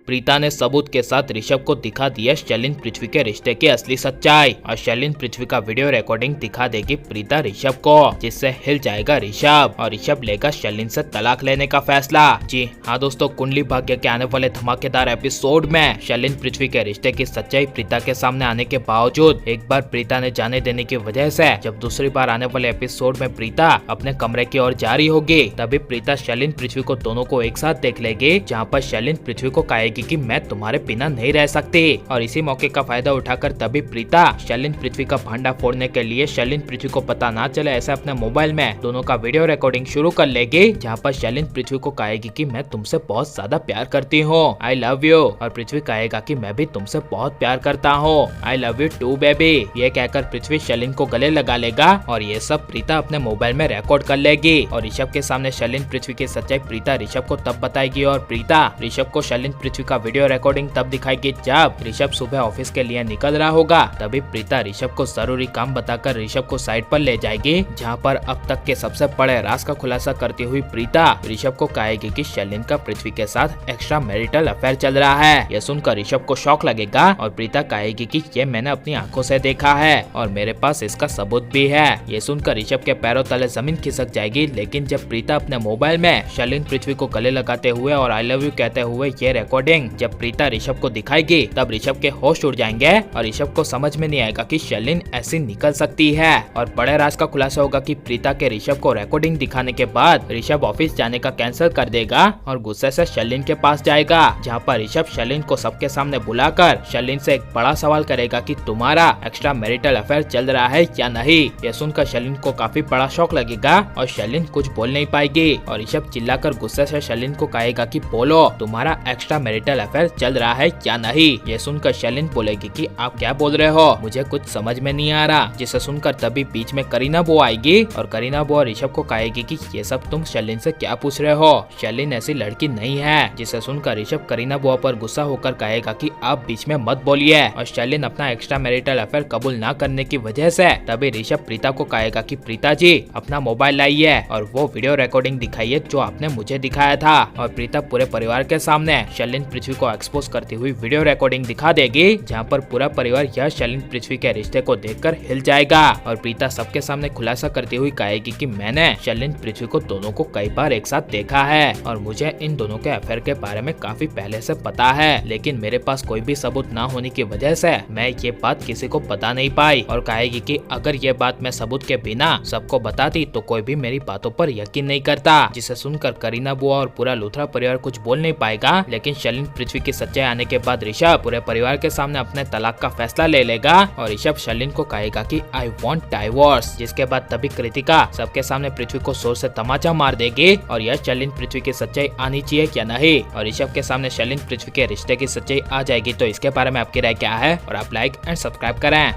प्रीता ने सबूत के साथ ऋषभ को दिखा दिया शैलिन पृथ्वी के रिश्ते की असली सच्चाई और शैलिन पृथ्वी का वीडियो रिकॉर्डिंग दिखा देगी प्रीता ऋषभ को, जिससे हिल जाएगा ऋषभ और ऋषभ लेगा शैलिन से तलाक लेने का फैसला। जी हाँ दोस्तों, कुंडली भाग्य के आने वाले धमाकेदार एपिसोड में शैलिन पृथ्वी के रिश्ते की सच्चाई प्रीता के सामने आने के बावजूद एक बार प्रीता ने जाने देने की वजह से जब दूसरी बार आने वाले एपिसोड में प्रीता अपने कमरे की ओर जा रही होगी, तभी प्रीता शैलिन पृथ्वी को दोनों को एक साथ देख लेगी, जहाँ पर शैलिन पृथ्वी को कहेगी कि मैं तुम्हारे बिना नहीं रह सकती। और इसी मौके का फायदा उठाकर तभी प्रीता शैलिन पृथ्वी का भांडा फोड़ने के लिए शैलिन पृथ्वी को पता ना चले ऐसे अपने मोबाइल में दोनों का वीडियो रिकॉर्डिंग शुरू कर लेगी, जहाँ पर शैलिन पृथ्वी को कहेगी कि मैं तुमसे बहुत ज्यादा प्यार करती हूँ, आई लव यू। और पृथ्वी कहेगा कि मैं भी तुमसे बहुत प्यार करता हूँ, I love you too baby. ये कहकर पृथ्वी शैलिन को गले लगा लेगा और ये सब प्रीता अपने मोबाइल में रिकॉर्ड कर लेगी। और ऋषभ के सामने शैलिन पृथ्वी की सच्चाई प्रीता ऋषभ को तब बताएगी और प्रीता ऋषभ को शैलिन पृथ्वी का वीडियो रिकॉर्डिंग तब दिखाएगी जब ऋषभ सुबह ऑफिस के लिए निकल रहा होगा। तभी प्रीता ऋषभ को जरूरी काम बताकर ऋषभ को साइड पर ले जाएगी, जहाँ पर अब तक के सबसे बड़े राज का खुलासा करती हुई प्रीता ऋषभ को कहेगी कि शैलिन का पृथ्वी के साथ एक्स्ट्रा मैरिटल अफेयर चल रहा है। यह सुनकर ऋषभ को शौक लगेगा और प्रीता कहेगी कि ये मैंने अपनी आंखों से देखा है और मेरे पास इसका सबूत भी है। ये सुनकर ऋषभ के पैरों तले जमीन खिसक जाएगी, लेकिन जब प्रीता अपने मोबाइल में शैलिन पृथ्वी को गले लगाते हुए और आई लव यू कहते हुए ये रिकॉर्डिंग जब प्रीता ऋषभ को दिखाएगी, तब ऋषभ के होश उड़ जाएंगे और ऋषभ को समझ में नहीं आएगा कि शैलिन ऐसी निकल सकती है। और बड़े राज का खुलासा होगा कि प्रीता के ऋषभ को रिकॉर्डिंग दिखाने के बाद ऋषभ ऑफिस जाने का कैंसिल कर देगा और गुस्से से शैलिन के पास जाएगा, जहाँ पर ऋषभ शैलिन को सबके सामने बुलाकर शैलिन से एक बड़ा सवाल करेगा कि तुम्हारा एक्स्ट्रा मैरिटल अफेयर चल रहा है या नहीं। यह सुनकर शैलिन को काफी बड़ा शौक लगेगा और शैलिन कुछ बोल नहीं पाएगी और ऋषभ चिल्लाकर गुस्से से शैलिन को कहेगा कि बोलो तुम्हारा एक्स्ट्रा मैरिटल अफेयर चल रहा है या नहीं। यह सुनकर शैलिन बोलेगी कि आप क्या बोल रहे हो, मुझे कुछ समझ में नहीं आ रहा। जिसे सुनकर तभी बीच में करीना बुआ आएगी और करीना बुआ ऋषभ को कहेगी कि ये सब तुम शैलिन से क्या पूछ रहे हो, शैलिन ऐसी लड़की नहीं है। जिसे सुनकर ऋषभ करीना बुआ पर गुस्सा होकर कहेगा कि आप बीच में मत बोलिए। और शैलिन अपना एक्स्ट्रा मैरिटल अफेयर कबूल ना करने की वजह से तभी ऋषभ प्रीता को कहेगा कि प्रीता जी अपना मोबाइल लाइए और वो वीडियो रिकॉर्डिंग दिखाइए जो आपने मुझे दिखाया था। और प्रीता पूरे परिवार के सामने शैलिन पृथ्वी को एक्सपोज करती हुई वीडियो रिकॉर्डिंग दिखा देगी, जहाँ पर पूरा परिवार यह शैलिन पृथ्वी के रिश्ते को देखकर हिल जाएगा। और प्रीता सबके सामने खुलासा करती हुई कहेगी कि मैंने शैलिन पृथ्वी को दोनों को कई बार एक साथ देखा है और मुझे इन दोनों के अफेयर के बारे में काफी पहले से पता है, लेकिन मेरे पास कोई भी सबूत ना होने की वजह से मैं ये बात किसी को बता नहीं पाई। और कहेगी कि अगर ये बात मैं सबूत के बिना सबको बताती तो कोई भी मेरी बातों पर यकीन नहीं करता। जिसे सुनकर करीना बुआ और पूरा लूथरा परिवार कुछ बोल नहीं पाएगा, लेकिन शैलिन पृथ्वी की सच्चाई आने के बाद ऋषभ पूरे परिवार के सामने अपने तलाक का फैसला ले लेगा और ऋषभ शैलिन को कहेगा कि आई वांट डाइवोर्स। जिसके बाद तभी कृतिका सबके सामने पृथ्वी को जोर से तमाचा मार देगी और यह शैलिन पृथ्वी की सच्चाई आनी चाहिए क्या नहीं। और ऋषभ के सामने शैलिन पृथ्वी के रिश्ते की सच्चाई आ जाएगी। तो इसके बारे में आपकी राय क्या है और आप लाइक एंड सब्सक्राइब करें।